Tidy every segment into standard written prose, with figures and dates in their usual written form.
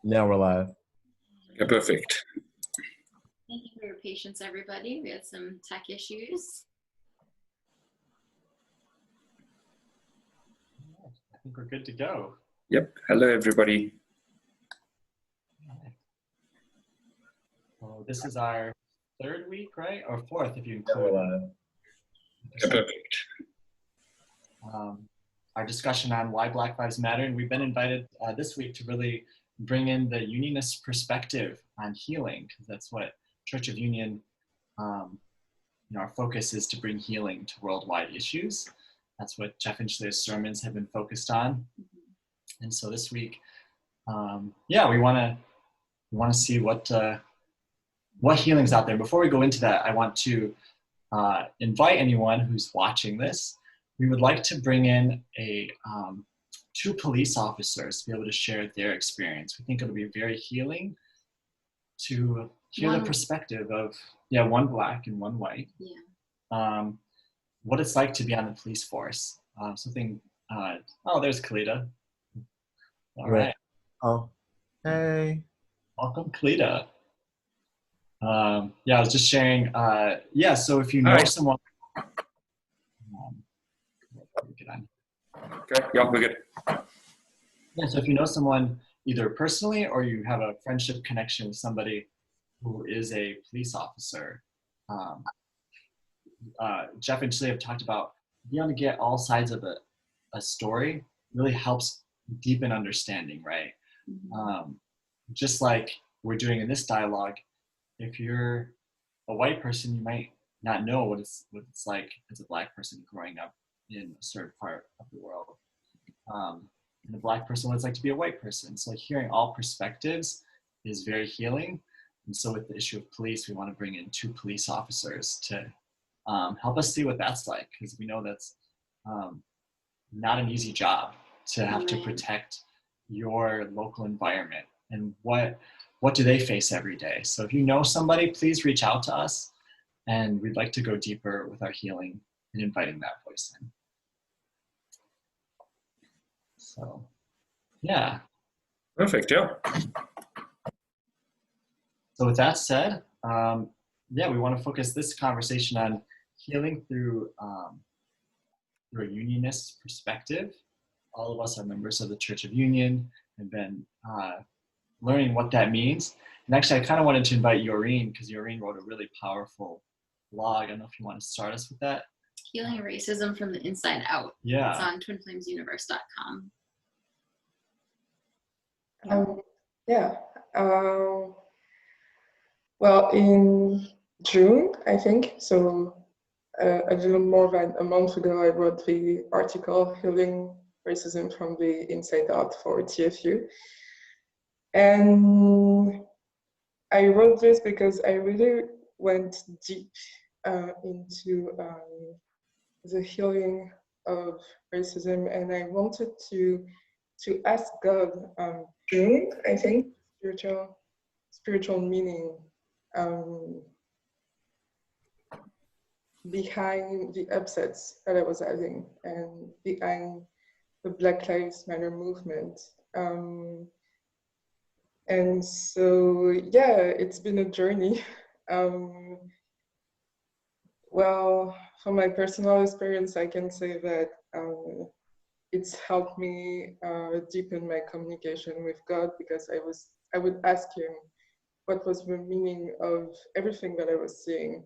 Now we're live. Okay, perfect. Thank you for your patience, everybody. We had some tech issues. I think we're good to go. Yep. Hello, everybody. Well, this is our third week, right? Or fourth, if you Now we're include live. Okay, perfect. our discussion on why Black Lives Matter. And we've been invited this week to really bring in the Unionist perspective on healing, because that's what Church of Union, our focus is to bring healing to worldwide issues. That's what Jeff and Shalea's sermons have been focused on. And so this week, we want to see what healing's out there. Before we go into that, I want to invite anyone who's watching this. We would like to bring in two police officers to be able to share their experience. We think it'll be very healing to hear the perspective of, one Black and one white. Yeah. What it's like to be on the police force. There's Kalita. All right. Oh, hey. Welcome, Kalita. I was just sharing, so if you know someone, Okay, yeah, we're good. Yeah, so if you know someone either personally or you have a friendship connection with somebody who is a police officer, Jeff and Shaleia have talked about being able to get all sides of a story really helps deepen understanding, right? Mm-hmm. Just like we're doing in this dialogue, if you're a white person, you might not know what it's like as a Black person growing up in a certain part of the world. And a Black person, what it's like to be a white person. So hearing all perspectives is very healing. And so with the issue of police, we want to bring in two police officers to help us see what that's like, because we know that's not an easy job to have to protect your local environment. And what do they face every day? So if you know somebody, please reach out to us, and we'd like to go deeper with our healing and inviting that voice in. So, yeah. Perfect, yeah. So with that said, we want to focus this conversation on healing through a Unionist perspective. All of us are members of the Church of Union and been learning what that means. And actually, I kind of wanted to invite Yoreen, because Yoreen wrote a really powerful blog. I don't know if you want to start us with that. Healing Racism from the Inside Out. Yeah. It's on twinflamesuniverse.com. Well, in June, I think, so a little more than a month ago, I wrote the article Healing Racism from the Inside Out for TFU. And I wrote this because I really went deep into the healing of racism, and I wanted to ask God, June, I think, spiritual meaning behind the upsets that I was having and behind the Black Lives Matter movement. And so, it's been a journey. Well, from my personal experience, I can say that it's helped me deepen my communication with God, because I would ask Him what was the meaning of everything that I was seeing.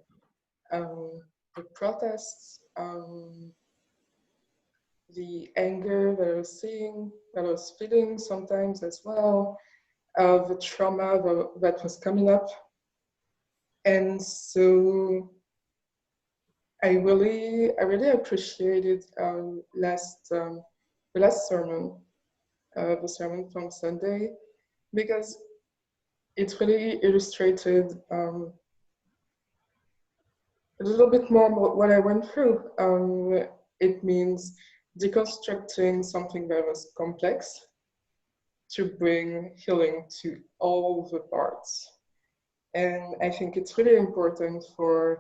The protests, the anger that I was seeing, that I was feeling sometimes as well, the trauma that was coming up. And so I really appreciated the last sermon, the sermon from Sunday, because it really illustrated a little bit more what I went through. It means deconstructing something that was complex to bring healing to all the parts. And I think it's really important to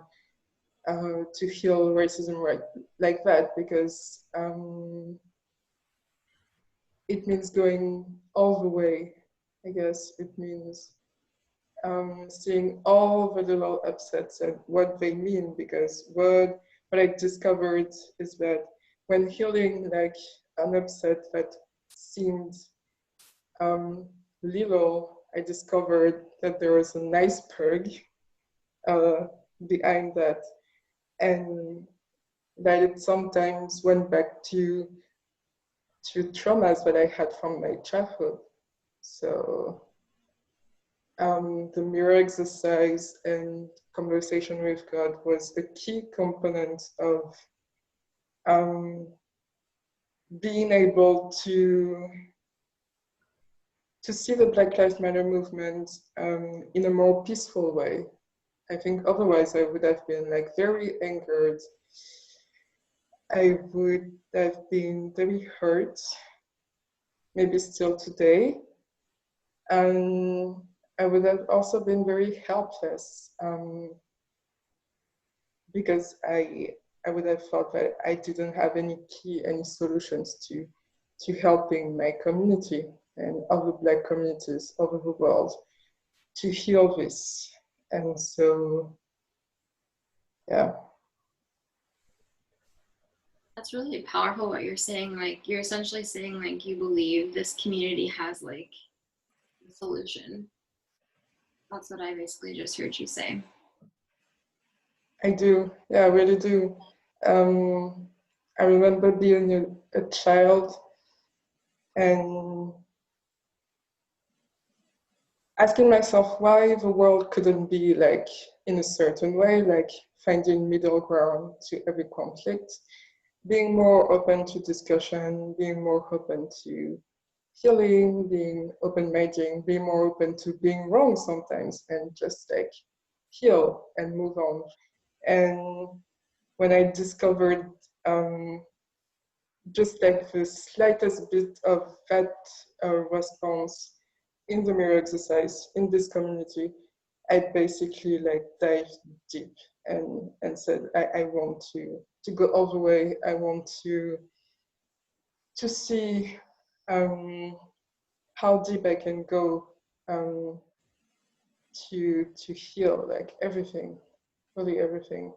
heal racism like that, because it means going all the way I guess it means seeing all the little upsets and what they mean, because what I discovered is that when healing like an upset that seemed little, I discovered that there was an iceberg behind that, and that it sometimes went back to traumas that I had from my childhood. So the mirror exercise and conversation with God was a key component of being able to see the Black Lives Matter movement in a more peaceful way. I think otherwise I would have been like very angered. I would have been very hurt, maybe still today. And I would have also been very helpless because I would have felt that I didn't have any solutions to helping my community and other Black communities over the world to heal this. And so, yeah. That's really powerful what you're saying. Like, you're essentially saying, like, you believe this community has, like, the solution. That's what I basically just heard you say. I do. Yeah, I really do. I remember being a child and asking myself why the world couldn't be like in a certain way, like finding middle ground to every conflict, being more open to discussion, being more open to healing, being open-minded, being more open to being wrong sometimes, and just like heal and move on. And when I discovered just like the slightest bit of that response in the mirror exercise in this community, I basically like dived deep and said, I want to go all the way. I want to see how deep I can go to heal like everything, really everything.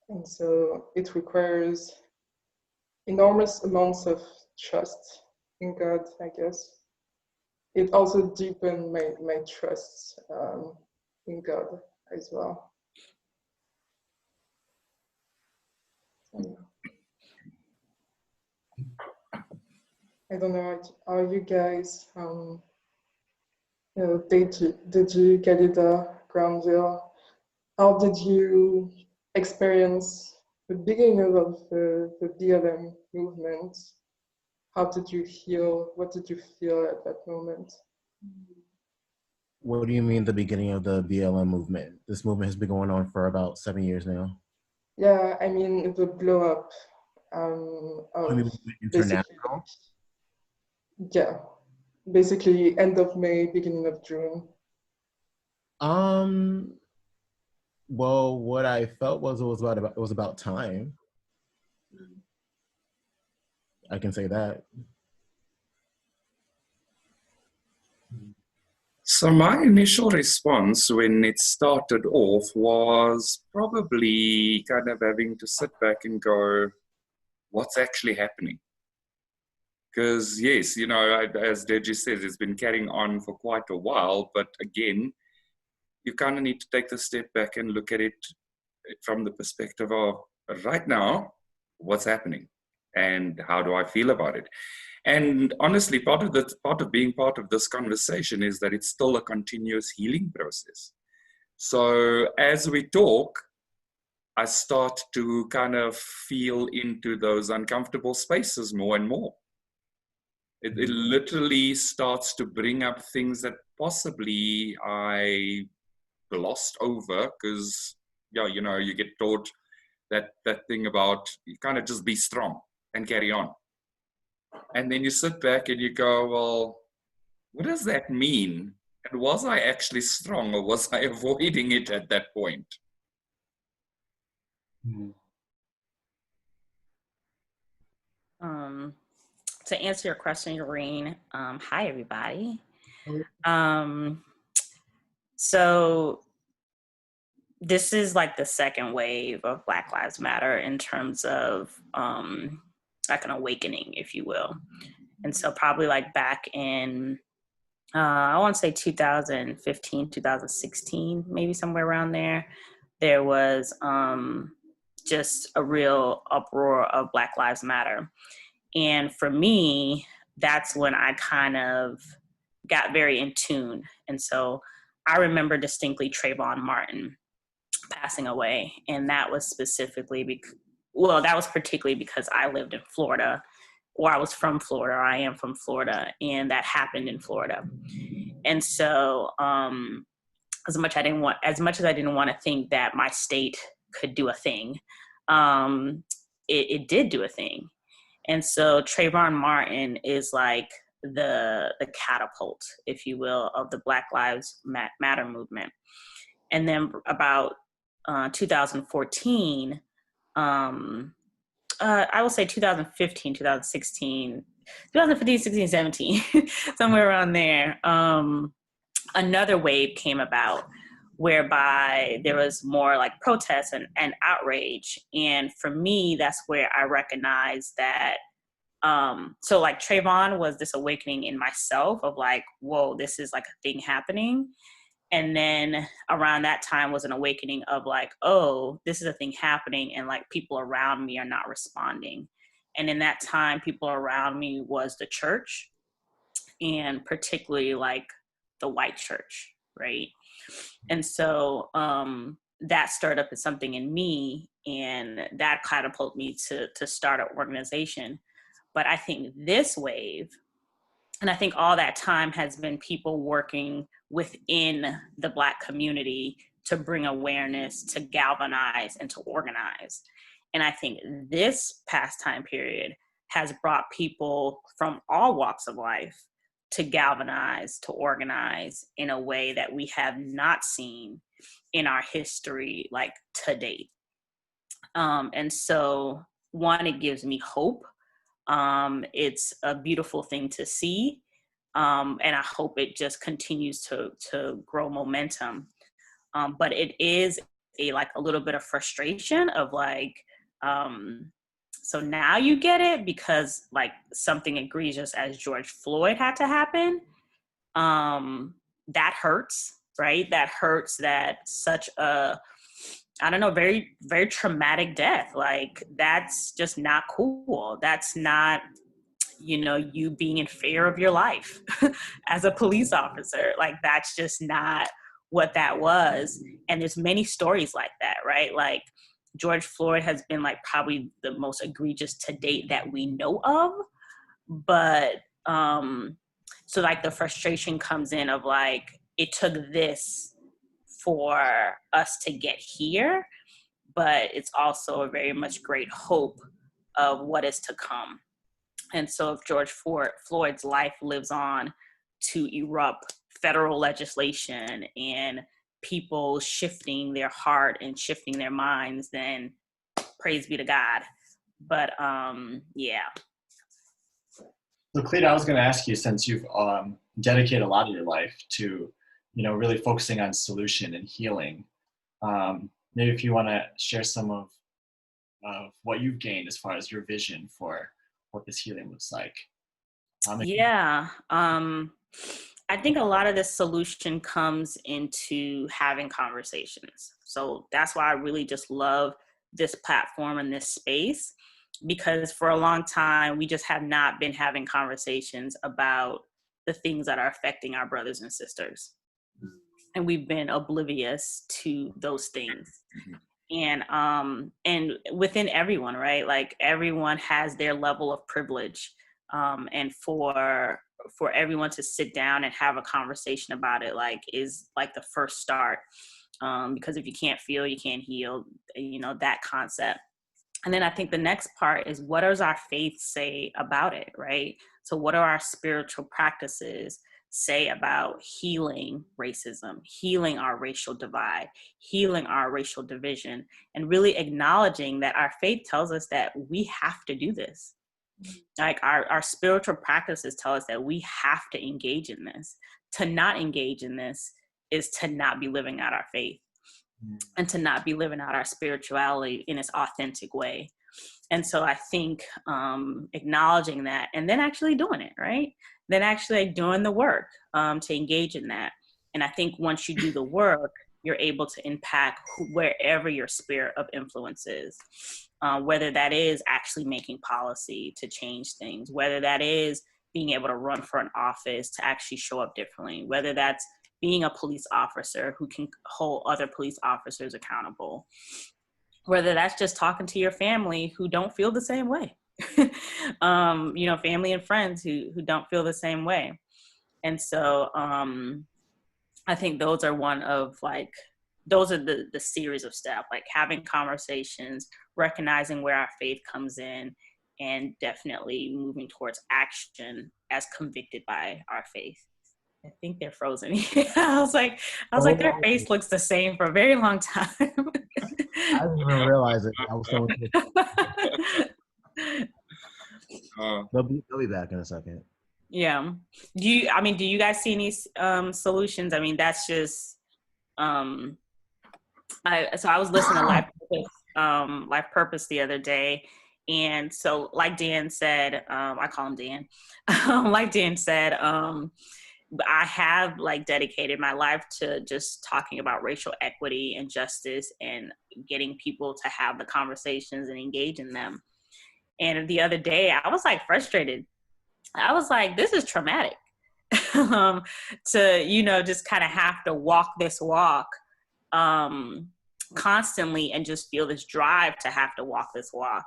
And so it requires enormous amounts of trust in God, I guess. It also deepened my trust in God as well. I don't know, are you guys, did you get it grounded? How did you experience the beginning of the BLM movement? How did you heal? What did you feel at that moment? What do you mean the beginning of the BLM movement? This movement has been going on for about 7 years now. Yeah, I mean the blow up I mean, of international? yeah, basically end of May, beginning of June. Well, what I felt was it was about time. I can say that. So my initial response when it started off was probably kind of having to sit back and go, what's actually happening? Because yes, you know, as Deji says, it's been carrying on for quite a while, but again, you kind of need to take the step back and look at it from the perspective of right now, what's happening and how do I feel about it? And honestly, part of being part of this conversation is that it's still a continuous healing process. So as we talk, I start to kind of feel into those uncomfortable spaces more and more. It literally starts to bring up things that possibly I glossed over because, yeah, you know, you get taught that thing about you kind of just be strong and carry on. And then you sit back and you go, well, what does that mean? And was I actually strong or was I avoiding it at that point? To answer your question, Doreen, hi everybody. So this is like the second wave of Black Lives Matter in terms of like an awakening, if you will. And so probably like back in, I want to say 2015, 2016, maybe somewhere around there, there was just a real uproar of Black Lives Matter. And for me, that's when I kind of got very in tune. And so I remember distinctly Trayvon Martin passing away. And that was specifically that was particularly because I lived in Florida, or I was from Florida, or I am from Florida, and that happened in Florida. And so as much as I didn't want to think that my state could do a thing, it did do a thing. And so Trayvon Martin is like the catapult, if you will, of the Black Lives Matter movement. And then about 2014, I will say 2015, 2016, 2015, 16, 17, somewhere around there, another wave came about whereby there was more like protests and outrage. And for me, that's where I recognized that, so like Trayvon was this awakening in myself of like, whoa, this is like a thing happening. And then around that time was an awakening of like, oh, this is a thing happening, and like people around me are not responding. And in that time, people around me was the church, and particularly like the white church, right? And so that stirred up something in me, and that catapulted me to start an organization. But I think this wave, and I think all that time has been people working within the Black community to bring awareness, to galvanize, and to organize. And I think this past time period has brought people from all walks of life to galvanize, to organize in a way that we have not seen in our history, like to date. And so, one, it gives me hope. It's a beautiful thing to see. And I hope it just continues to grow momentum. But it is a little bit of frustration of like, so now you get it, because like something egregious as George Floyd had to happen. That hurts, right? That hurts, that such a, I don't know, very, very traumatic death. Like that's just not cool. That's not, you being in fear of your life as a police officer. Like that's just not what that was. And there's many stories like that, right? Like George Floyd has been like probably the most egregious to date that we know of. But so like the frustration comes in of like, it took this for us to get here, but it's also a very much great hope of what is to come. And so if George Floyd's life lives on to erupt federal legislation and people shifting their heart and shifting their minds, then praise be to God. But yeah. So Cleta, I was going to ask you, since you've dedicated a lot of your life to, really focusing on solution and healing, maybe if you want to share some of what you've gained as far as your vision for what this healing looks like. Yeah. I think a lot of this solution comes into having conversations. So that's why I really just love this platform and this space, because for a long time, we just have not been having conversations about the things that are affecting our brothers and sisters. And we've been oblivious to those things. And within everyone, right? Like everyone has their level of privilege. And for everyone to sit down and have a conversation about it, like, is like the first start. Because if you can't feel, you can't heal, that concept. And then I think the next part is, what does our faith say about it, right? So what do our spiritual practices say about healing racism, healing our racial divide, healing our racial division, and really acknowledging that our faith tells us that we have to do this. Like our spiritual practices tell us that we have to engage in this. To not engage in this is to not be living out our faith and to not be living out our spirituality in its authentic way. And so I think acknowledging that and then actually doing it, right? Then actually like doing the work to engage in that. And I think once you do the work, you're able to impact wherever your sphere of influence is, whether that is actually making policy to change things, whether that is being able to run for an office to actually show up differently, whether that's being a police officer who can hold other police officers accountable, whether that's just talking to your family who don't feel the same way, family and friends who don't feel the same way. And so I think those are those are the series of steps, like having conversations, recognizing where our faith comes in, and definitely moving towards action as convicted by our faith. I think they're frozen. I was like, their face looks the same for a very long time. I didn't even realize it. I was so. They'll be back in a second. Yeah. Do you guys see any solutions? I mean, that's just I was listening to Life Purpose the other day, and so like Dan said, I call him Dan. Like Dan said, I have like dedicated my life to just talking about racial equity and justice and getting people to have the conversations and engage in them. And the other day I was like frustrated. I was like, this is traumatic to, just kind of have to walk this walk constantly and just feel this drive to have to walk this walk.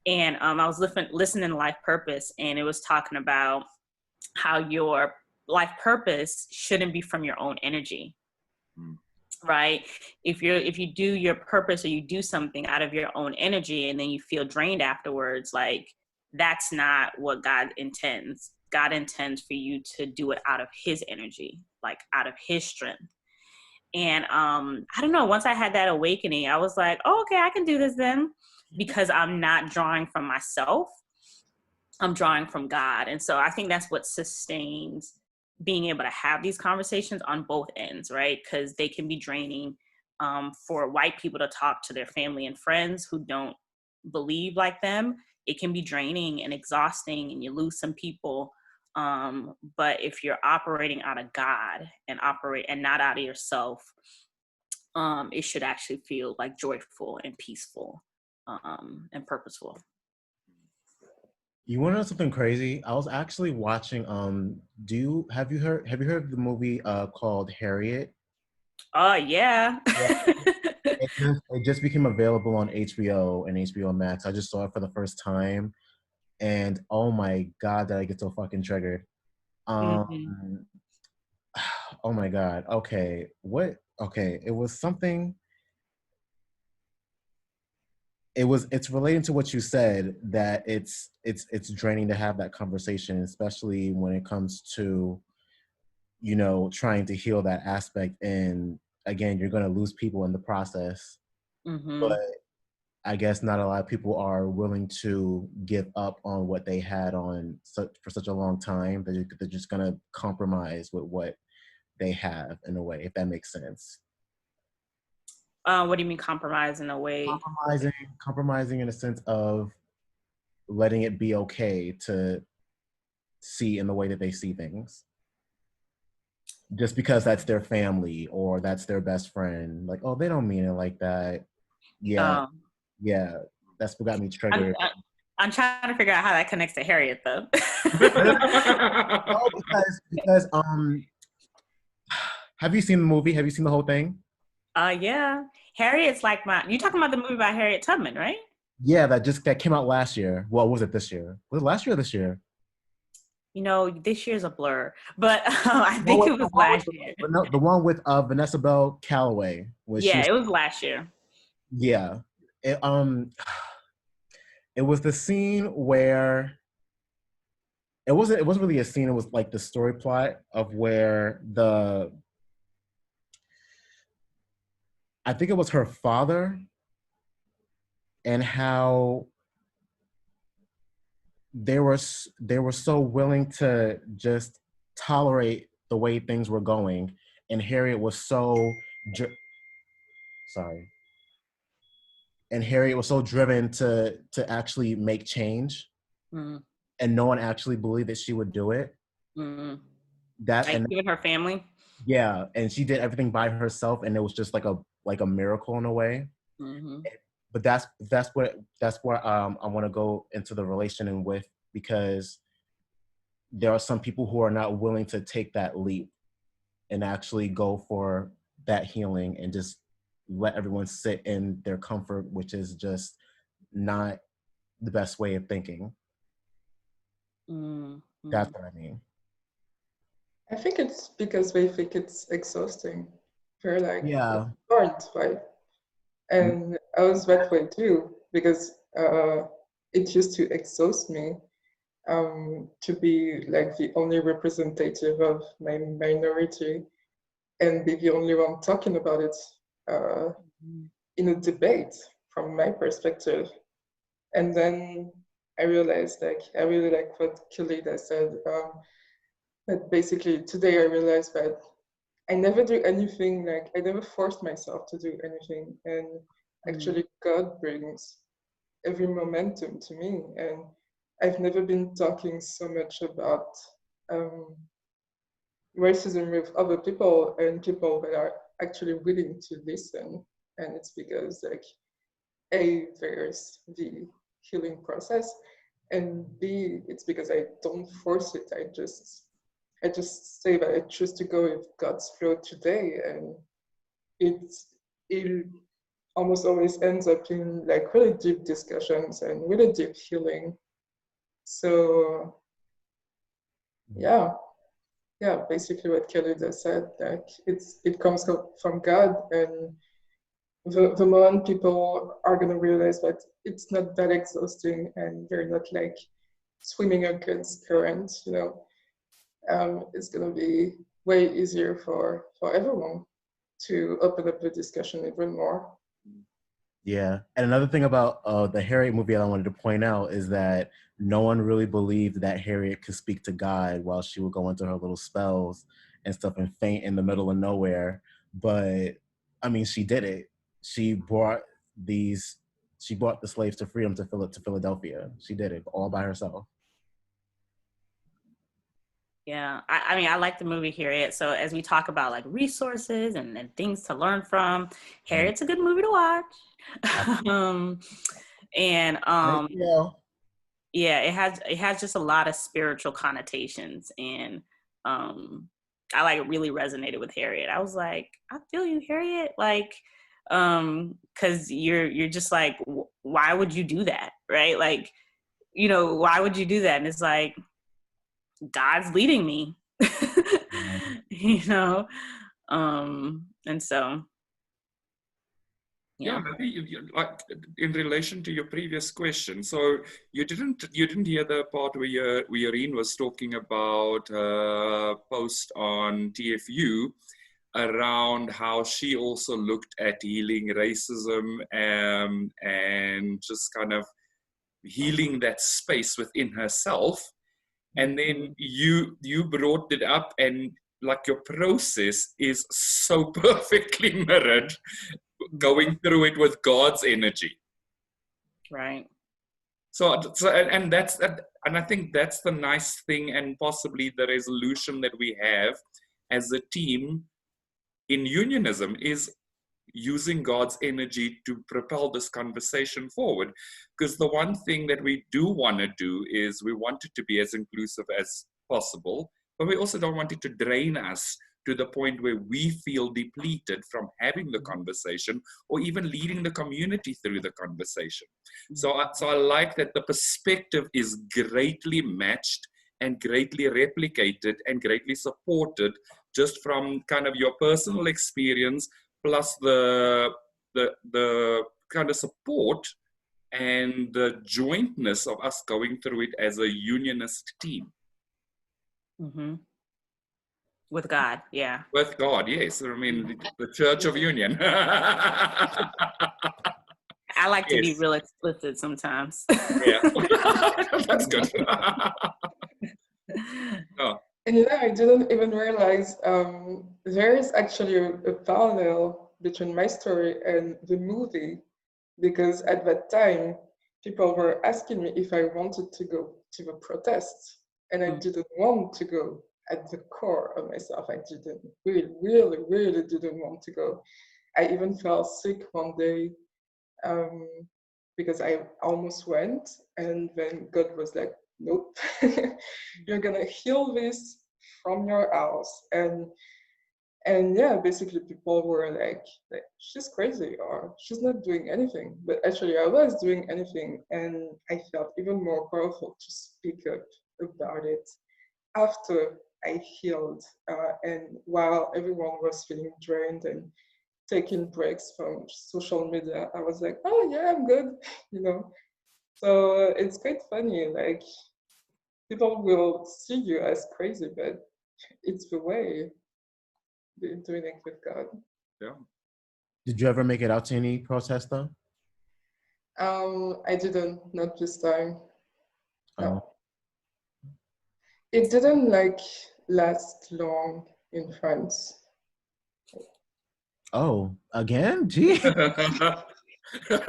And I was listening to Life Purpose, and it was talking about how your life purpose shouldn't be from your own energy, right? If you do your purpose or you do something out of your own energy and then you feel drained afterwards, like that's not what God intends. God intends for you to do it out of his energy, like out of his strength. And I don't know, once I had that awakening, I was like, oh, okay, I can do this then, because I'm not drawing from myself. I'm drawing from God. And so I think that's what sustains being able to have these conversations on both ends, right? Because they can be draining for white people to talk to their family and friends who don't believe like them. It can be draining and exhausting, and you lose some people. But if you're operating out of God and not out of yourself, it should actually feel like joyful and peaceful and purposeful. You want to know something crazy? I was actually watching. Have you heard of the movie called Harriet? Oh yeah. It just became available on HBO and HBO Max. I just saw it for the first time, and oh my god, did I get so fucking triggered? Mm-hmm. Oh my god. Okay, what? Okay, it was something. It's relating to what you said, that it's draining to have that conversation, especially when it comes to trying to heal that aspect. And again, you're going to lose people in the process. Mm-hmm. But I guess not a lot of people are willing to give up on what they had for such a long time. They're just going to compromise with what they have, in a way, if that makes sense. What do you mean compromise in a way? Compromising in a sense of letting it be okay to see in the way that they see things. Just because that's their family or that's their best friend. Like, oh, they don't mean it like that. Yeah. Yeah. That's what got me triggered. I'm trying to figure out how that connects to Harriet, though. Oh, because have you seen the movie? Have you seen the whole thing? Yeah. Harriet's like you talking about the movie about Harriet Tubman, right? Yeah, that came out last year. Well, was it this year? Was it last year or this year? This year's a blur, but I think it was last year. No, the one with Vanessa Bell Calloway. It was last year. Yeah. It was the scene where it wasn't really a scene. It was like the story plot of where I think it was her father, and how they were so willing to just tolerate the way things were going, and Harriet was so sorry. And Harriet was so driven to actually make change, Mm, and no one actually believed that she would do it. mm. That Like and even her family. yeah, and she did everything by herself, and it was just like a miracle in a way. Mm-hmm. But that's where I want to go into the relation with, because there are some people who are not willing to take that leap and actually go for that healing and just let everyone sit in their comfort, which is just not the best way of thinking. Mm-hmm. That's what I mean. I think it's because they think it's exhausting. They're like, Yeah. aren't, right? And I was that way too, because it used to exhaust me to be like the only representative of my minority and be the only one talking about it in a debate from my perspective. And then I realized, like, I really like what Khalida said, that basically today I realized that I never do anything, like, I never forced myself to do anything. And actually, God brings every momentum to me. And I've never been talking so much about racism with other people and people that are actually willing to listen. And it's because, like, A, there's the healing process, and B, it's because I don't force it. I just say that I choose to go with God's flow today, and it almost always ends up in like really deep discussions and really deep healing. So yeah, basically what Kelly just said, like it comes from God, and the moment people are gonna realize that it's not that exhausting and they're not like swimming against current, it's gonna be way easier for everyone to open up the discussion even more. Yeah. And another thing about the Harriet movie that I wanted to point out is that no one really believed that Harriet could speak to God while she would go into her little spells and stuff and faint in the middle of nowhere. But I mean, she did it. She brought the slaves to freedom to Philadelphia. She did it all by herself. Yeah, I mean, I like the movie Harriet. So as we talk about like resources and things to learn from, Harriet's a good movie to watch. Yeah, it has just a lot of spiritual connotations, and I like really resonated with Harriet. I was like, I feel you, Harriet, like because you're just like, why would you do that, right? Like, why would you do that? And it's like, God's leading me. And so yeah, maybe like in relation to your previous question. So you didn't hear the part where Irene was talking about post on TFU around how she also looked at healing racism and just kind of healing that space within herself. And then you brought it up, and like your process is so perfectly mirrored, going through it with God's energy. Right. So and that's and I think that's the nice thing, and possibly the resolution that we have as a team in unionism is using God's energy to propel this conversation forward. Because the one thing that we do want to do is we want it to be as inclusive as possible, but we also don't want it to drain us to the point where we feel depleted from having the conversation or even leading the community through the conversation. So I like that the perspective is greatly matched and greatly replicated and greatly supported just from kind of your personal experience, plus the kind of support and the jointness of us going through it as a unionist team. Mm-hmm. With God, yeah. With God, yes. I mean, the Church of Union. I like to be real explicit sometimes. Yeah. That's good. Oh. And I didn't even realize there is actually a parallel between my story and the movie, because at that time, people were asking me if I wanted to go to the protests, and I didn't want to go. At the core of myself, I didn't really didn't want to go. I even fell sick one day because I almost went, and then God was like, nope, you're gonna heal this from your house. And yeah, basically people were like she's crazy or she's not doing anything. But actually I was doing anything, and I felt even more powerful to speak up about it after I healed, and while everyone was feeling drained and taking breaks from social media, I was like, oh yeah, I'm good, you know. So it's quite funny, like people will see you as crazy, but it's the way they're doing it with God. Yeah. Did you ever make it out to any protest though? I didn't, not this time. No. Oh. It didn't like last long in France. Oh, again? Gee. They're doing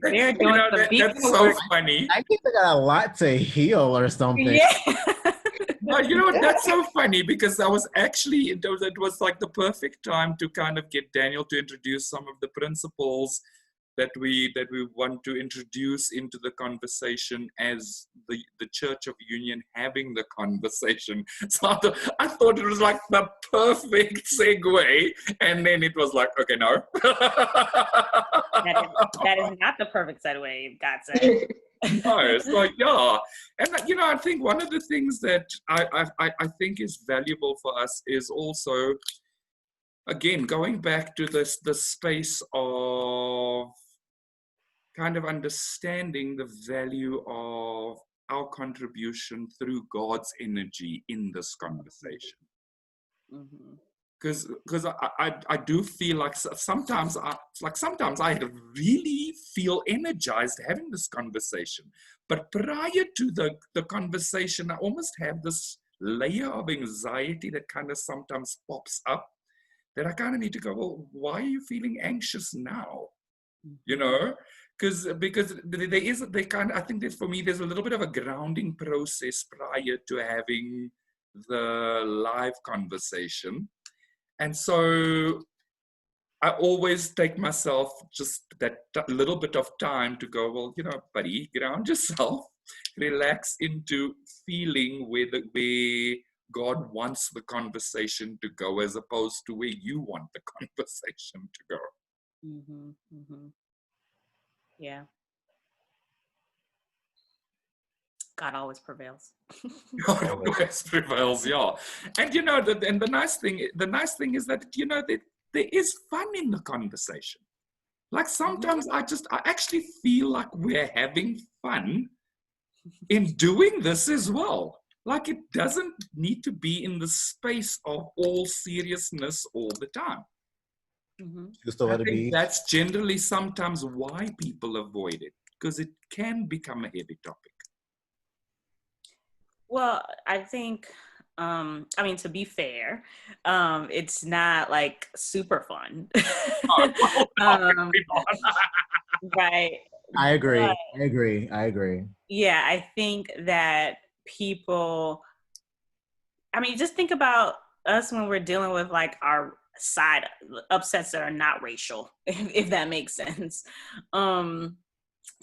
the that's so funny. I think they got a lot to heal or something. Yeah. That's so funny because I was actually, it was like the perfect time to kind of get Daniel to introduce some of the principles that we want to introduce into the conversation as the Church of Union having the conversation. So I thought it was like the perfect segue, and then it was like, okay, no. that is not the perfect segue, God said. No, it's like, yeah. And I think one of the things that I think is valuable for us is also, again, going back to the space of kind of understanding the value of our contribution through God's energy in this conversation. Because I do feel like sometimes I really feel energized having this conversation, but prior to the conversation, I almost have this layer of anxiety that kind of sometimes pops up, that I kind of need to go, well, why are you feeling anxious now? You know, because I think that for me there's a little bit of a grounding process prior to having the live conversation. And so I always take myself just that little bit of time to go, well, buddy, ground yourself, relax into feeling where God wants the conversation to go, as opposed to where you want the conversation to go. Yeah. God always prevails. God always prevails, yeah. And and the nice thing is that that there is fun in the conversation. Like sometimes I actually feel like we're having fun in doing this as well. Like it doesn't need to be in the space of all seriousness all the time. Just to let it be. That's generally sometimes why people avoid it, because it can become a heavy topic. Well, I think, to be fair, it's not like super fun. Right. I agree. Yeah, I think that people, just think about us when we're dealing with like our side upsets that are not racial, if that makes sense. Ain't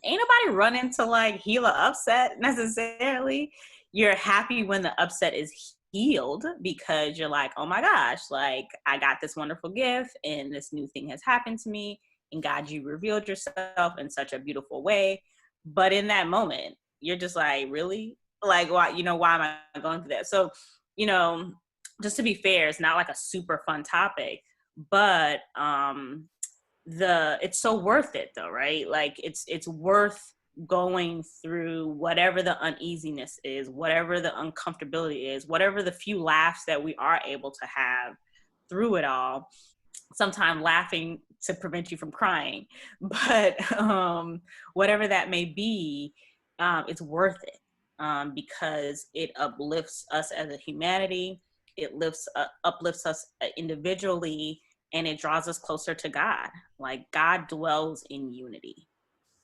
nobody running to like heal an upset necessarily. You're happy when the upset is healed because you're like, oh my gosh, like I got this wonderful gift and this new thing has happened to me, and God, you revealed yourself in such a beautiful way. But in that moment, you're just like, really? Like, why am I going through that? So, just to be fair, it's not like a super fun topic, but it's so worth it though, right? Like it's worth going through whatever the uneasiness is, whatever the uncomfortability is, whatever the few laughs that we are able to have through it all. Sometimes laughing to prevent you from crying, but whatever that may be, it's worth it, because it uplifts us as a humanity. It uplifts us individually, and it draws us closer to God. Like, God dwells in unity,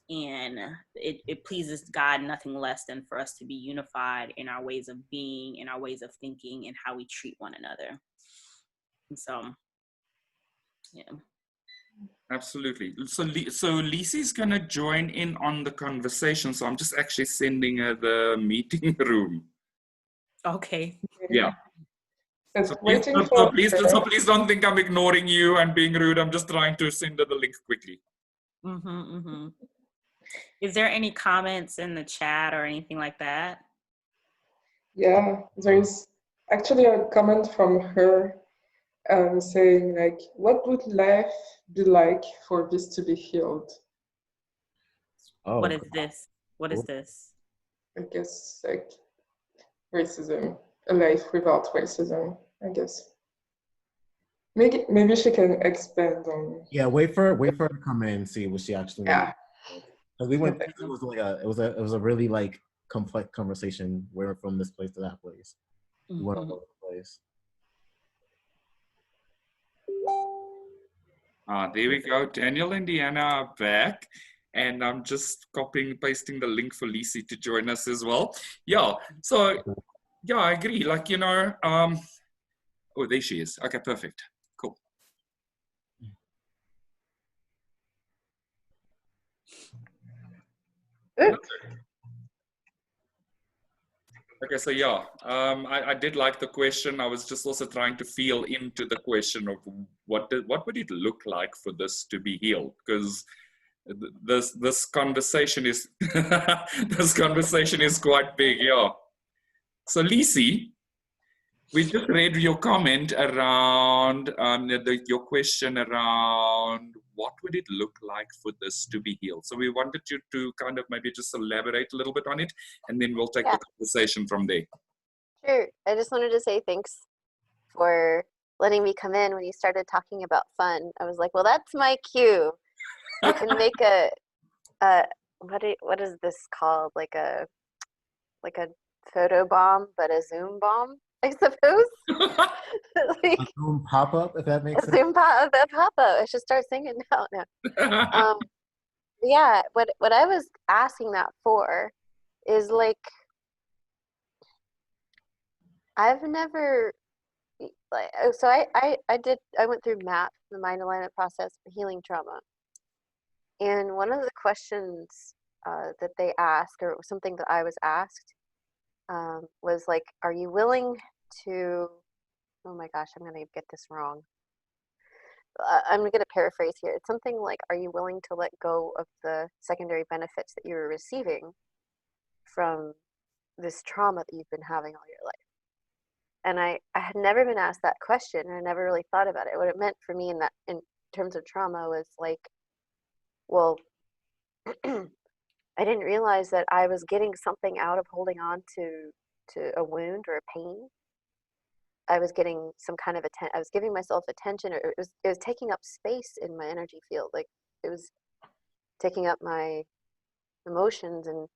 and it pleases God nothing less than for us to be unified in our ways of being, in our ways of thinking, and how we treat one another. And so, yeah. Absolutely. So Lisi's going to join in on the conversation. So I'm just actually sending her the meeting room. Okay. Yeah. Just So please, waiting for her. please don't think I'm ignoring you and being rude. I'm just trying to send her the link quickly. Is there any comments in the chat or anything like that? Yeah, there's actually a comment from her saying like, what would life be like for this to be healed? Oh, What is this? What is this? I guess like racism, a life without racism, I guess. Maybe she can expand on. yeah. Wait for her to come in and see what she actually. Yeah. Because we went. It was like it was a really like complex conversation. We were from this place to that place. We went all over the place. There we go. Daniel and Deanna are back. And I'm just copying and pasting the link for Lisi to join us as well. Yeah. So, yeah, I agree. Like, you know, oh, there she is. Okay, perfect. Cool. Okay, so yeah, I did like the question. I was just also trying to feel into the question of what would it look like for this to be healed? Because this conversation is this conversation is quite big, yeah. So Lisi, we just read your comment around your question around what would it look like for this to be healed. So we wanted you to kind of maybe just elaborate a little bit on it, and then we'll take the conversation from there. Sure. I just wanted to say thanks for letting me come in when you started talking about fun. I was like, well, that's my cue. I can make a what is this called? Like a photo bomb, but a Zoom bomb, I suppose. Like, A Zoom pop-up, if that makes a sense. Zoom pop-up. I should start singing now. No. Yeah. What I was asking that for is like, I've never like, so I went through MAP, the mind alignment process for healing trauma, and one of the questions that they ask, or something that I was asked, was like, are you willing to, oh my gosh, I'm gonna get this wrong. I'm gonna paraphrase here. It's something like, are you willing to let go of the secondary benefits that you were receiving from this trauma that you've been having all your life? And I had never been asked that question, and I never really thought about it. What it meant for me in terms of trauma was like, well, I didn't realize that I was getting something out of holding on to a wound or a pain. I was getting some kind of I was giving myself attention, or it was taking up space in my energy field. Like, it was taking up my emotions, and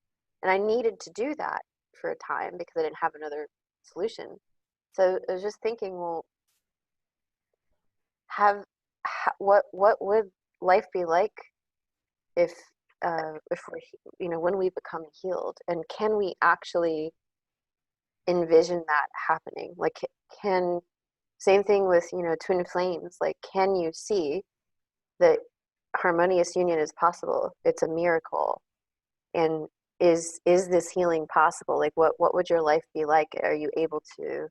I needed to do that for a time because I didn't have another solution. So I was just thinking, well, what would life be like if we're, when we become healed, and can we actually envision that happening? Like, same thing with twin flames. Like, can you see that harmonious union is possible? It's a miracle. And is this healing possible? Like, what would your life be like? Are you able to,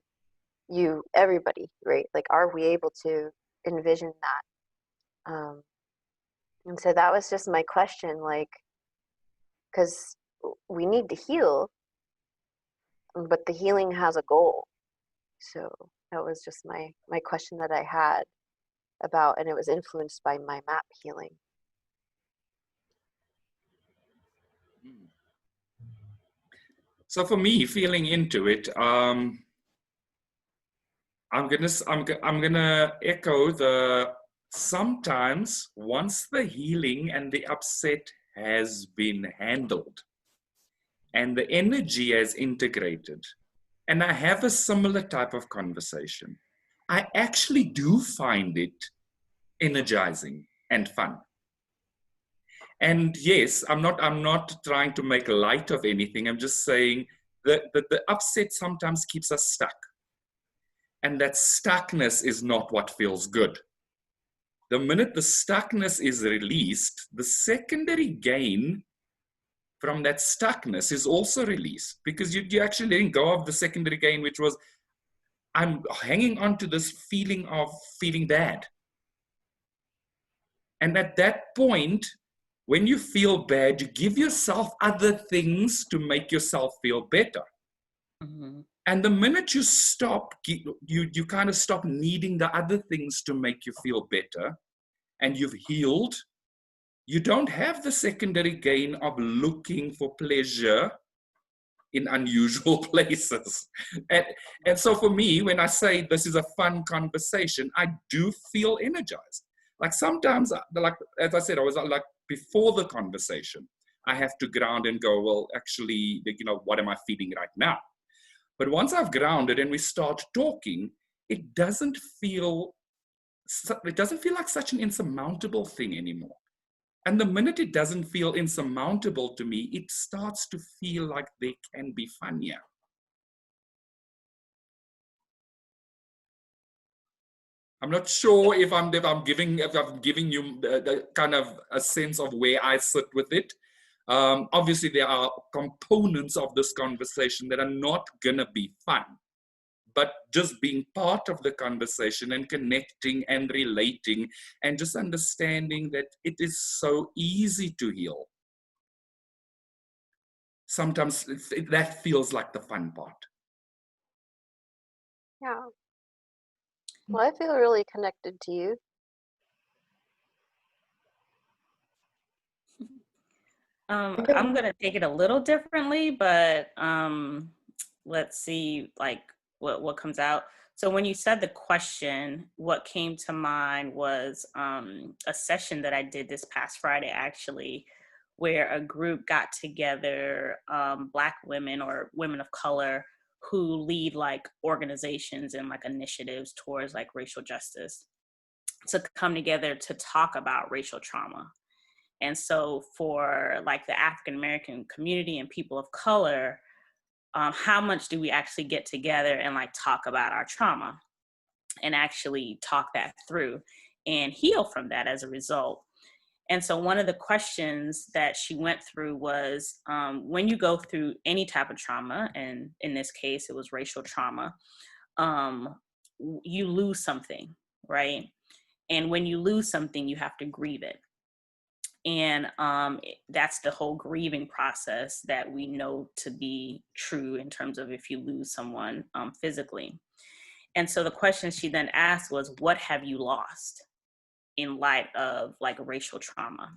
everybody, right? Like, are we able to envision that? And so that was just my question, like, because we need to heal, but the healing has a goal. So that was just my question that I had about, and it was influenced by my MAP healing. So for me, feeling into it, I'm gonna echo the sometimes once the healing and the upset has been handled, and the energy has integrated, and I have a similar type of conversation, I actually do find it energizing and fun. And yes, I'm not trying to make light of anything. I'm just saying that the upset sometimes keeps us stuck. And that stuckness is not what feels good. The minute the stuckness is released, the secondary gain from that stuckness is also released, because you're actually letting go of the secondary gain, which was, I'm hanging on to this feeling of feeling bad. And at that point, when you feel bad, you give yourself other things to make yourself feel better. Mm-hmm. And the minute you stop, you kind of stop needing the other things to make you feel better, and you've healed, you don't have the secondary gain of looking for pleasure in unusual places. And so for me, when I say this is a fun conversation, I do feel energized. Like sometimes, like as I said, I was like, before the conversation, I have to ground and go, well, actually, what am I feeling right now? But once I've grounded and we start talking, it doesn't feel like such an insurmountable thing anymore. And the minute it doesn't feel insurmountable to me, it starts to feel like they can be fun here. I'm not sure if I'm giving you the kind of a sense of where I sit with it. Obviously, there are components of this conversation that are not gonna be fun, but just being part of the conversation and connecting and relating and just understanding that it is so easy to heal. Sometimes that feels like the fun part. Yeah. Well, I feel really connected to you. I'm gonna take it a little differently, but let's see like what comes out. So when you said the question, what came to mind was a session that I did this past Friday, actually, where a group got together, Black women or women of color who lead like organizations and like initiatives towards like racial justice, to come together to talk about racial trauma. And so for like the African American community and people of color, how much do we actually get together and like talk about our trauma and actually talk that through and heal from that as a result? And so one of the questions that she went through was, when you go through any type of trauma, and in this case, it was racial trauma, you lose something, right? And when you lose something, you have to grieve it. And that's the whole grieving process that we know to be true in terms of if you lose someone physically. And so the question she then asked was, what have you lost in light of like racial trauma?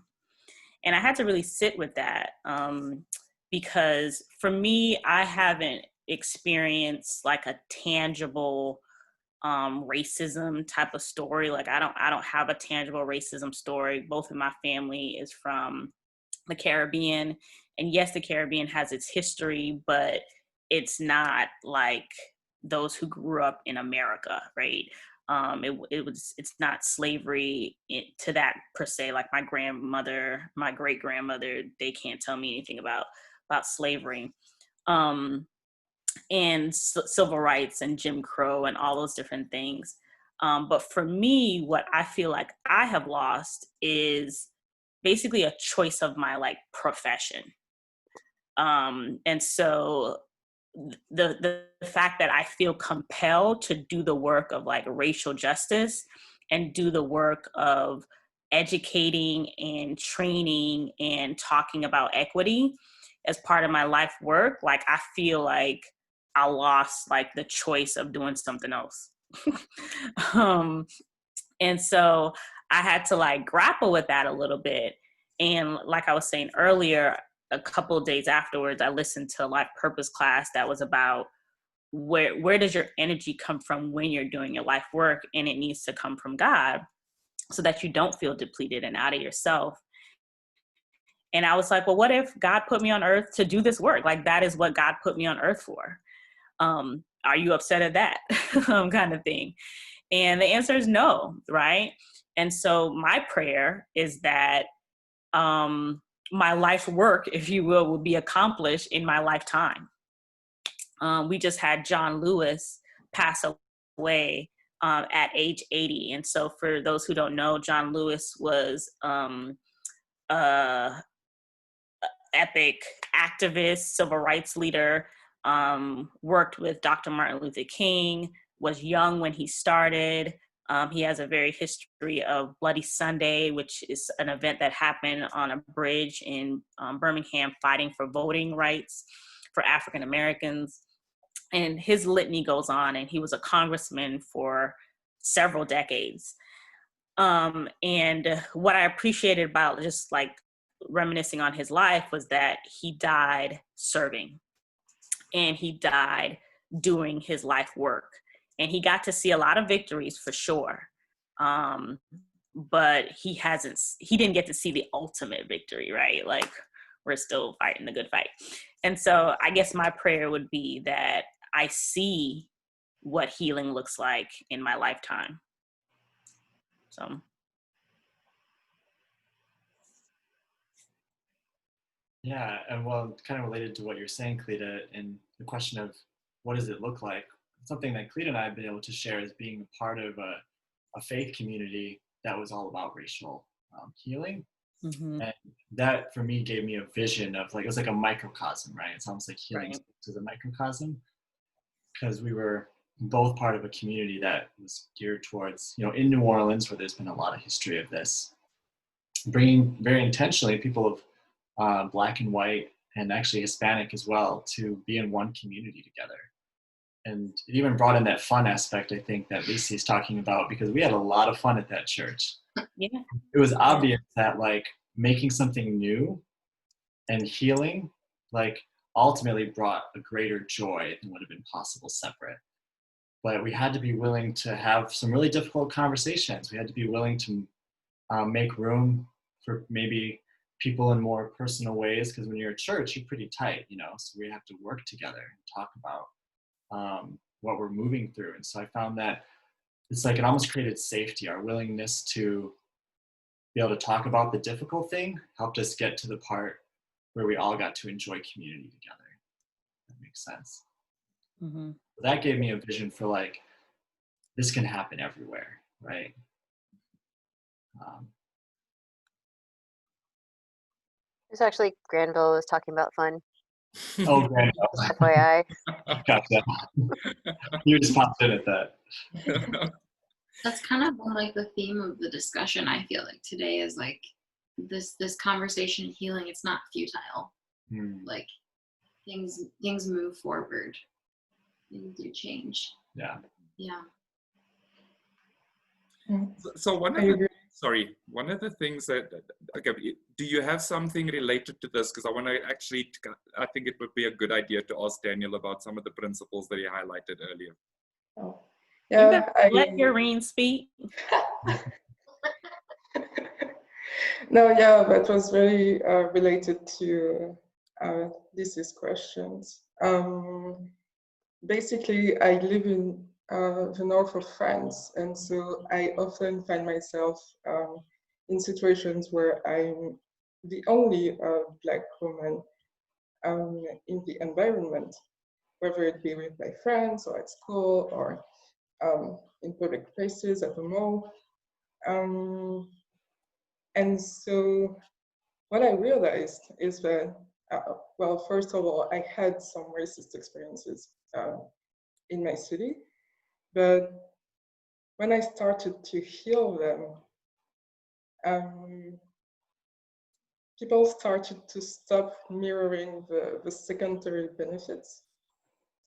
And I had to really sit with that because for me, I haven't experienced like a tangible racism type of story. Like I don't have a tangible racism story. Both of my family is from the Caribbean, and yes, the Caribbean has its history, but it's not like those who grew up in America, right? It's not slavery to that per se. Like my grandmother, my great grandmother, they can't tell me anything about slavery. And civil rights and Jim Crow and all those different things. But for me, what I feel like I have lost is basically a choice of my like profession. And so the fact that I feel compelled to do the work of like racial justice and do the work of educating and training and talking about equity as part of my life work, like I feel like I lost like the choice of doing something else. And so I had to like grapple with that a little bit. And like I was saying earlier, a couple of days afterwards, I listened to a life purpose class that was about where does your energy come from when you're doing your life work, and it needs to come from God so that you don't feel depleted and out of yourself. And I was like, well, what if God put me on earth to do this work? Like, that is what God put me on earth for. Are you upset at that? Kind of thing. And the answer is no, right? And so my prayer is that my life work, if you will be accomplished in my lifetime. We just had John Lewis pass away at age 80. And so for those who don't know, John Lewis was epic activist, civil rights leader, worked with Dr. Martin Luther King, was young when he started. He has a very history of Bloody Sunday, which is an event that happened on a bridge in Birmingham, fighting for voting rights for African Americans. And his litany goes on, and he was a congressman for several decades. And what I appreciated about just like reminiscing on his life was that he died serving, and he died doing his life work. And he got to see a lot of victories for sure. But he didn't get to see the ultimate victory, right? Like, we're still fighting the good fight. And so I guess my prayer would be that I see what healing looks like in my lifetime. So. Yeah, and well, kind of related to what you're saying, Cleta, and the question of what does it look like? Something that Cleta and I have been able to share is being a part of a faith community that was all about racial healing. Mm-hmm. And that for me gave me a vision of like, it was like a microcosm, right? It's almost like healing Right. is a microcosm, because we were both part of a community that was geared towards, in New Orleans, where there's been a lot of history of this, bringing very intentionally people of Black and white and actually Hispanic as well to be in one community together. And it even brought in that fun aspect, I think, that Lisi's talking about, because we had a lot of fun at that church. Yeah. It was obvious that like making something new and healing, like ultimately brought a greater joy than would have been possible separate. But we had to be willing to have some really difficult conversations. We had to be willing to make room for maybe people in more personal ways, because when you're at church, you're pretty tight, so we have to work together and talk about what we're moving through. And so I found that it's like it almost created safety. Our willingness to be able to talk about the difficult thing helped us get to the part where we all got to enjoy community together. That makes sense. Mm-hmm. That gave me a vision for like, this can happen everywhere, right? It's actually Granville was talking about fun. Oh, Granville. Just FYI. Gotcha. You just popped in at that. That's kind of been like the theme of the discussion, I feel like today, is like this conversation healing. It's not futile. Like things move forward. Things do change. Yeah. So one of the things that, okay, do you have something related to this? Because I think it would be a good idea to ask Daniel about some of the principles that he highlighted earlier. Oh, yeah. Let Yareen speak. No, yeah, that was very related to Lisa's questions. Basically, I live in the north of France, and so I often find myself in situations where I'm the only Black woman in the environment, whether it be with my friends or at school or in public places at the mall. And so what I realized is that, well, first of all, I had some racist experiences in my city, but when I started to heal them, people started to stop mirroring the secondary benefits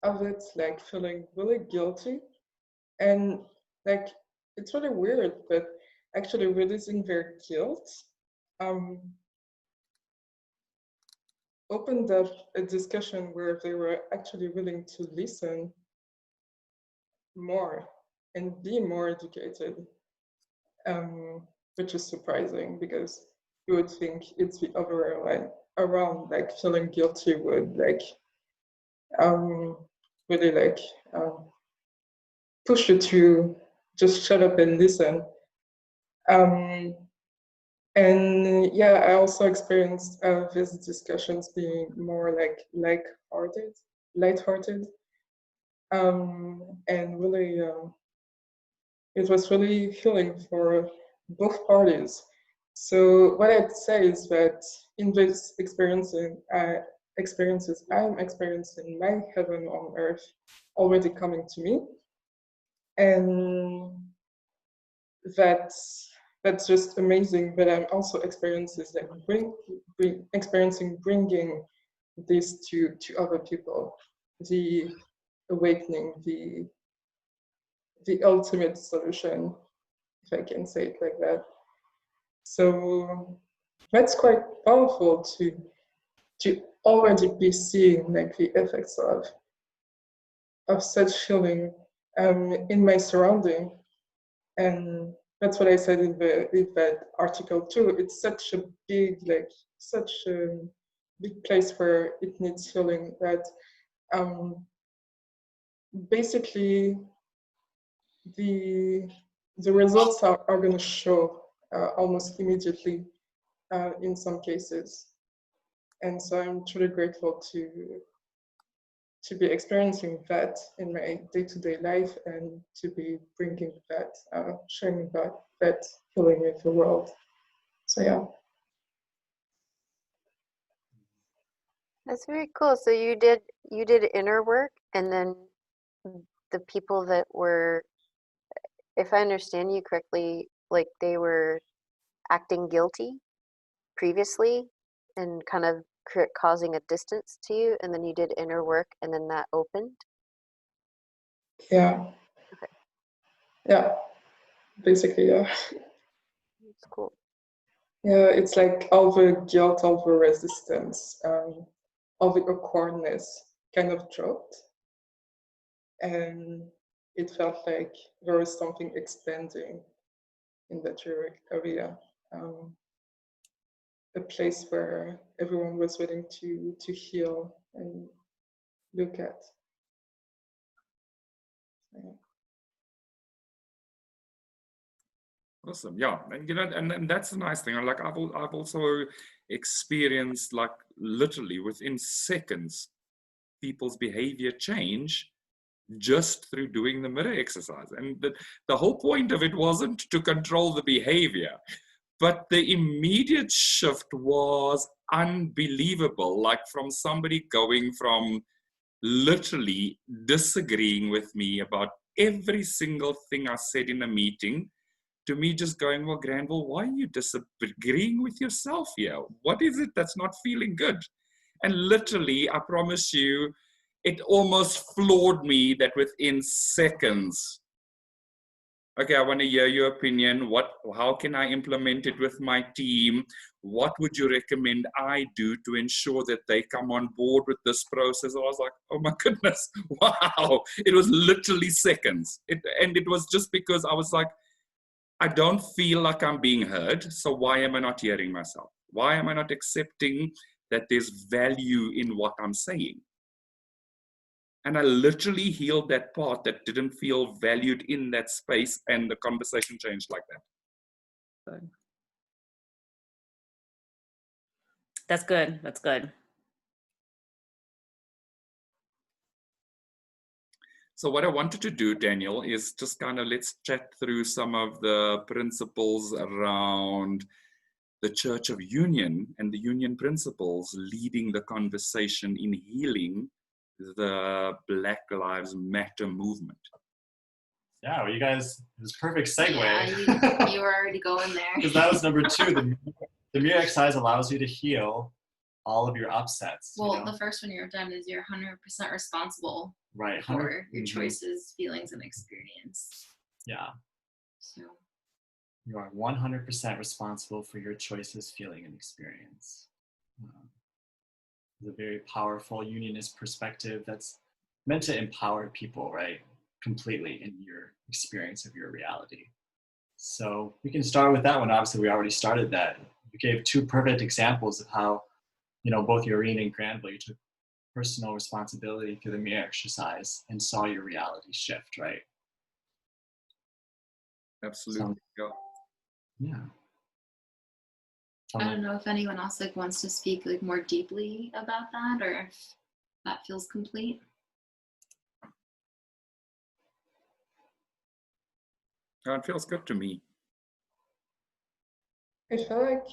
of it, like feeling really guilty. And like, it's really weird, but actually releasing their guilt opened up a discussion where they were actually willing to listen more and be more educated, which is surprising because you would think it's the other way around, like feeling guilty would like really like push you to just shut up and listen. And yeah, I also experienced these discussions being more like lighthearted, and really, it was really healing for both parties. So what I'd say is that in this experiences, I'm experiencing my heaven on earth already coming to me, and that's just amazing. But I'm also experiencing bringing this to other people, the awakening, the ultimate solution, if I can say it like that. So that's quite powerful to already be seeing like the effects of such healing in my surrounding. And that's what I said in that article too. It's such a big place where it needs healing that basically the results are going to show almost immediately in some cases. And so I'm truly grateful to be experiencing that in my day-to-day life, and to be bringing that, sharing that healing with the world. So yeah. That's very cool. So you did inner work, and then the people that were, if I understand you correctly, like they were acting guilty previously and kind of causing a distance to you, and then you did inner work, and then that opened. Yeah. Okay. Yeah. Basically, yeah. That's cool. Yeah, it's like all the guilt, all the resistance, all the awkwardness kind of dropped, and it felt like there was something expanding in that area. A place where everyone was willing to heal and look at. Yeah. Awesome, yeah, and you know, and that's the nice thing. Like I've also experienced, like literally within seconds, people's behavior change just through doing the mirror exercise. And the whole point of it wasn't to control the behavior, but the immediate shift was unbelievable. Like from somebody going from literally disagreeing with me about every single thing I said in a meeting, to me just going, well, Granville, why are you disagreeing with yourself here? What is it that's not feeling good? And literally, I promise you, it almost floored me that within seconds, okay, I want to hear your opinion. How can I implement it with my team? What would you recommend I do to ensure that they come on board with this process? I was like, oh my goodness, wow. It was literally seconds. And it was just because I was like, I don't feel like I'm being heard. So why am I not hearing myself? Why am I not accepting that there's value in what I'm saying? And I literally healed that part that didn't feel valued in that space, and the conversation changed like that. That's good. That's good. So what I wanted to do, Daniel, is just kind of let's chat through some of the principles around the Church of Union and the Union principles leading the conversation in healing the Black Lives Matter movement. Yeah, well, you guys, it was a perfect segue. Yeah, you were already going there. Because that was number 2. The mirror exercise allows you to heal all of your upsets. Well, you know? the first one you're done is you're 100% responsible right, for your choices, feelings, and experience. Yeah. So You are 100% responsible for your choices, feeling, and experience. It's a very powerful unionist perspective that's meant to empower people, right? Completely in your experience of your reality. So we can start with that one. Obviously, we already started that. You gave two perfect examples of how, both Yoreen and Granville, you took personal responsibility through the mirror exercise and saw your reality shift, right? Absolutely. So, yeah. I don't know if anyone else wants to speak more deeply about that, or if that feels complete. Oh, it feels good to me. I feel like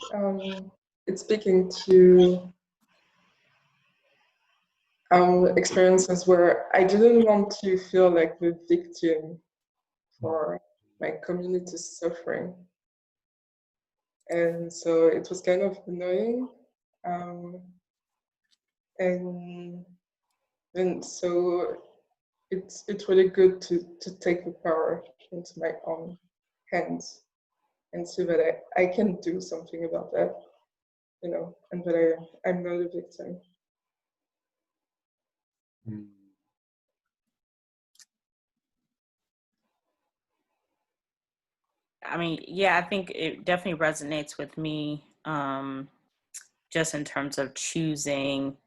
it's speaking to experiences where I didn't want to feel like the victim for my community's suffering. And so it was kind of annoying. And so it's really good to take the power into my own hands and see that I can do something about that, and that I'm not a victim. I mean, yeah, I think it definitely resonates with me, just in terms of choosing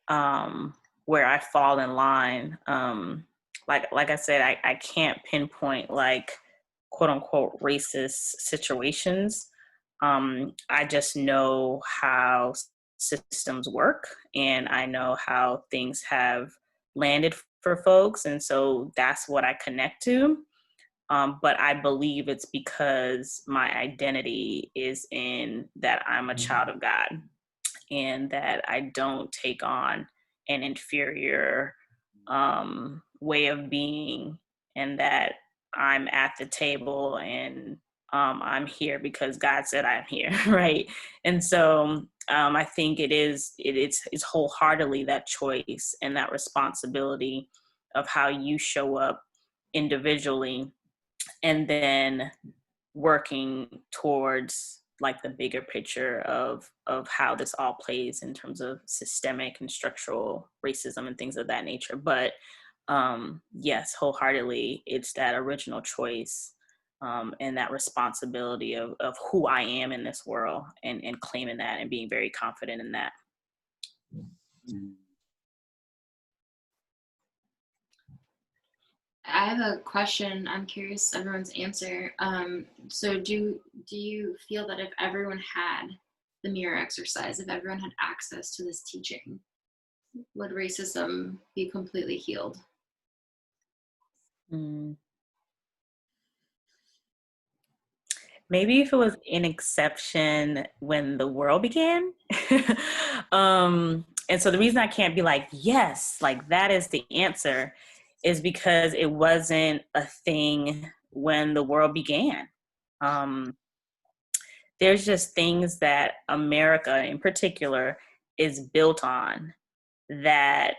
where I fall in line. Like I said, I can't pinpoint quote unquote racist situations. I just know how systems work, and I know how things have landed for folks, and so that's what I connect to. But I believe it's because my identity is in that I'm a child of God, and that I don't take on an inferior way of being, and that I'm at the table, and I'm here because God said I'm here, right? And so I think it's wholeheartedly that choice and that responsibility of how you show up individually, and then working towards the bigger picture of how this all plays in terms of systemic and structural racism and things of that nature. But yes, wholeheartedly, it's that original choice and that responsibility of who I am in this world, and claiming that and being very confident in that. I have a question. I'm curious everyone's answer. So do you feel that if everyone had the mirror exercise, if everyone had access to this teaching, would racism be completely healed? Maybe if it was an exception when the world began. And so the reason I can't be yes, that is the answer, is because it wasn't a thing when the world began. There's just things that America in particular is built on, that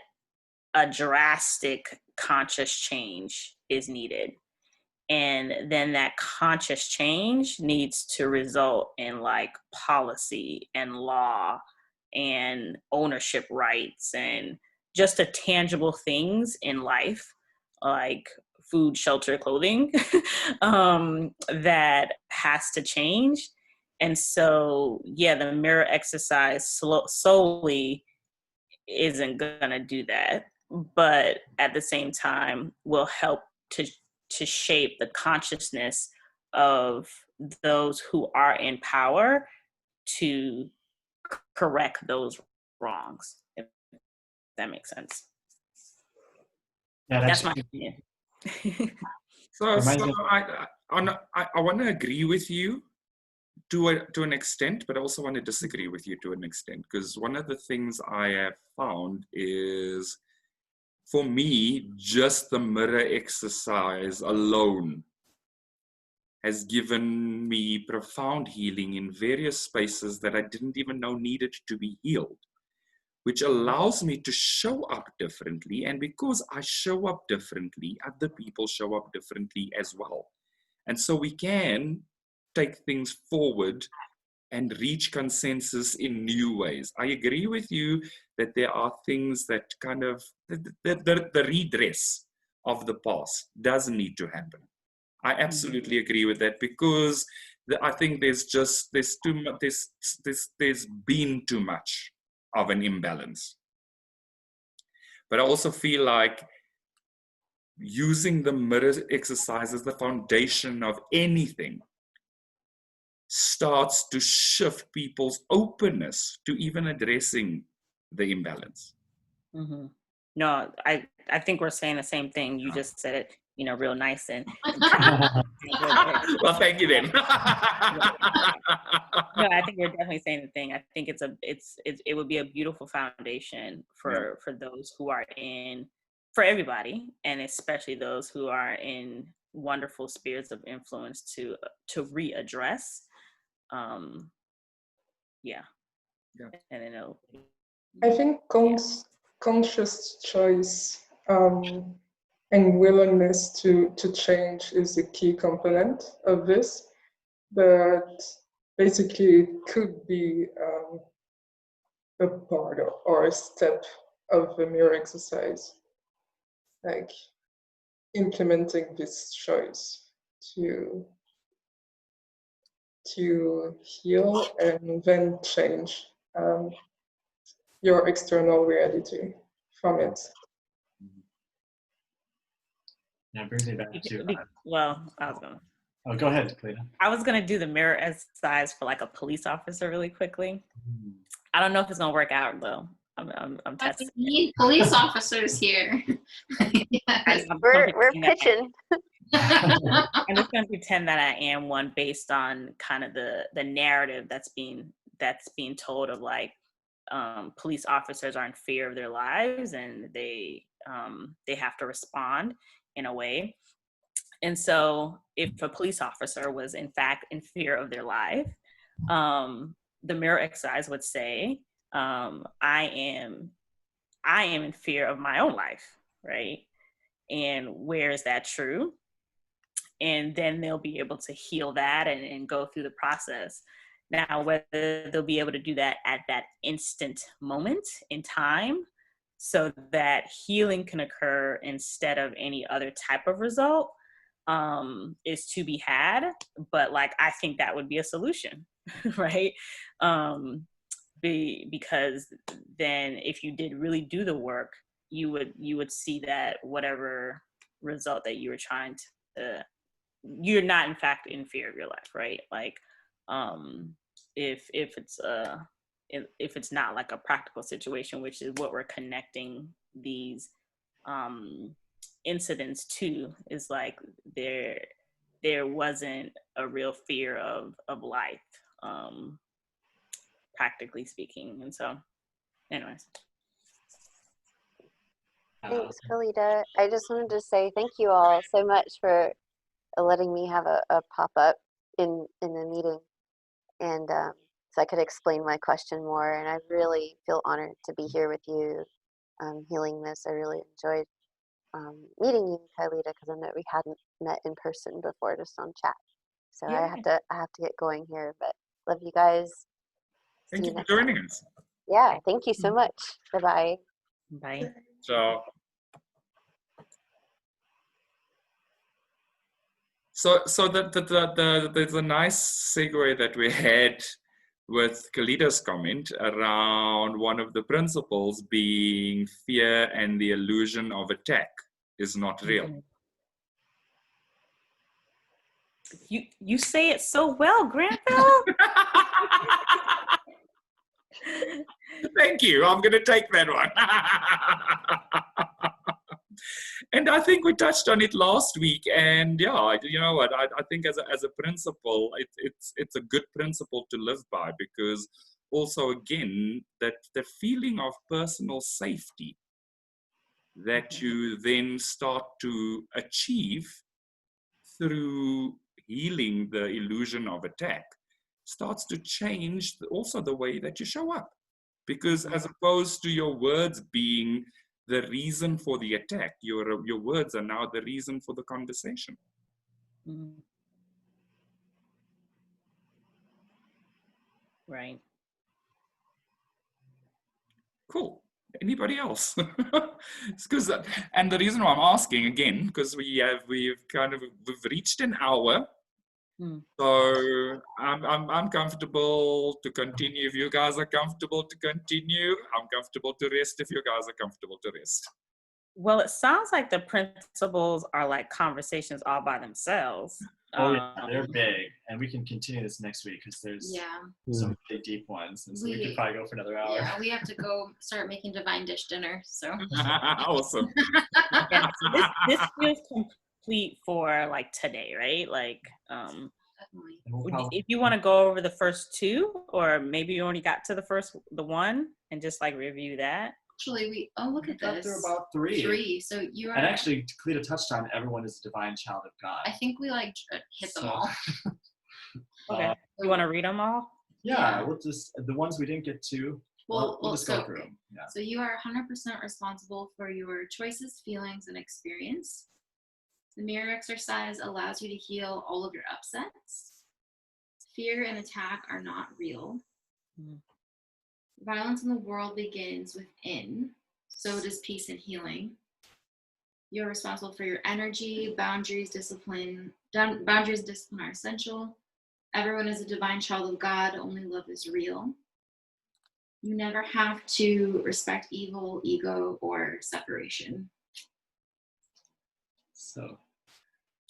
a drastic conscious change is needed. And then that conscious change needs to result in policy and law and ownership rights and just the tangible things in life, like food, shelter, clothing, that has to change. And so, yeah, the mirror exercise solely isn't gonna do that, but at the same time will help to shape the consciousness of those who are in power to correct those wrongs, if that makes sense. Yeah, that's my opinion. So I want to agree with you to an extent, but I also want to disagree with you to an extent, because one of the things I have found is, for me, just the mirror exercise alone has given me profound healing in various spaces that I didn't even know needed to be healed, which allows me to show up differently. And because I show up differently, other people show up differently as well. And so we can take things forward and reach consensus in new ways. I agree with you that there are things that kind of, the redress of the past does need to happen. I absolutely agree with that, because I think there's too much, there's been too much of an imbalance. But I also feel like using the mirror exercise as the foundation of anything starts to shift people's openness to even addressing the imbalance. Mm-hmm. No, I think we're saying the same thing. You just said it, real nice and well, thank you then. No, I think we're definitely saying the thing. I think it would be a beautiful foundation for those who are for everybody, and especially those who are in wonderful spheres of influence to readdress. And then I think conscious choice and willingness to change is a key component of this, but basically it could be a part or a step of the mirror exercise, like implementing this choice to heal and then change your external reality from it. That brings me back to. I was gonna. Oh, go ahead, Cleta. I was gonna do the mirror exercise for like a police officer really quickly. I don't know if it's gonna work out though. I'm testing. We need police officers here. Yes. We're pitching. I'm just gonna pretend that I am one based on kind of the narrative that's being told of like police officers are in fear of their lives and they have to respond in a way. And so if a police officer was in fact in fear of their life, the mirror exercise would say, I am in fear of my own life, right? And where is that true? And then they'll be able to heal that and go through the process. Now, whether they'll be able to do that at that instant moment in time so that healing can occur instead of any other type of result is to be had. But like, I think that would be a solution, right? Because then if you did really do the work, you would see that whatever result that you were trying to, you're not in fact in fear of your life, right? Like, if it's not like a practical situation, which is what we're connecting these incidents to, is like there wasn't a real fear of life, practically speaking. And so, anyways. Thanks, Kalita. I just wanted to say thank you all so much for letting me have a pop-up in the meeting, and so I could explain my question more. And I really feel honored to be here with you, healing this. I really enjoyed meeting you, Kalita, because I know we hadn't met in person before, just on chat. So I have to get going here, but love you guys. Thank you for joining us. Yeah, thank you so much. Bye-bye. Bye. So there's a nice segue that we had with Kalita's comment around one of the principles being fear and the illusion of attack is not real. You say it so well, Granville. Thank you. I'm going to take that one. And I think we touched on it last week. And yeah, you know what? I think as a principle, it's a good principle to live by, because also, again, that the feeling of personal safety that you then start to achieve through healing the illusion of attack starts to change also the way that you show up. Because as opposed to your words being the reason for the attack, your words are now the reason for the conversation. Right. Cool. Anybody else? Because and the reason why I'm asking again, because we've reached an hour, So I'm comfortable to continue if you guys are comfortable to continue. I'm comfortable to rest if you guys are comfortable to rest. Well, it sounds like the principles are like conversations all by themselves. Oh yeah, they're big, and we can continue this next week because there's some really deep ones, and so we could probably go for another hour. Yeah, we have to go start making divine dish dinner. So Awesome. Yeah, so this feels complete for like today, right? Like, definitely. if you want to go over the first two, or maybe you only got to the one, and just like review that. Actually, look at got this. through about three. So you are. And actually, Kalita touched on everyone is a divine child of God. I think we like hit them all. Okay. You want to read them all? Yeah, we'll just the ones we didn't get to. We'll just go through them. Yeah. So you are 100% responsible for your choices, feelings, and experience. The mirror exercise allows you to heal all of your upsets. Fear and attack are not real. Violence in the world begins within, so does peace and healing. You're responsible for your energy, boundaries, discipline. Boundaries and discipline are essential. Everyone is a divine child of God. Only love is real. You never have to respect evil, ego, or separation. So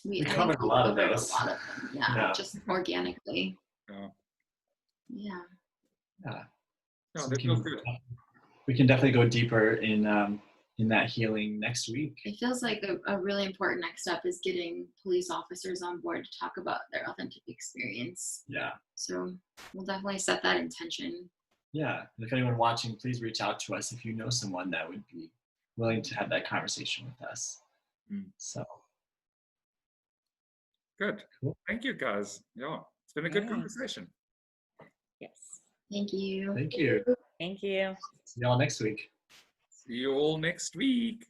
We covered a lot of them. Yeah, just organically. Yeah. No, So that feels good. we can definitely go deeper in that healing next week. It feels like a really important next step is getting police officers on board to talk about their authentic experience. Yeah. So we'll definitely set that intention. Yeah. And if anyone watching, please reach out to us if you know someone that would be willing to have that conversation with us. So. Good. Cool. Thank you, guys. Yeah, it's been a good conversation. Yes. Thank you. Thank you. Thank you. See y'all next week. See you all next week.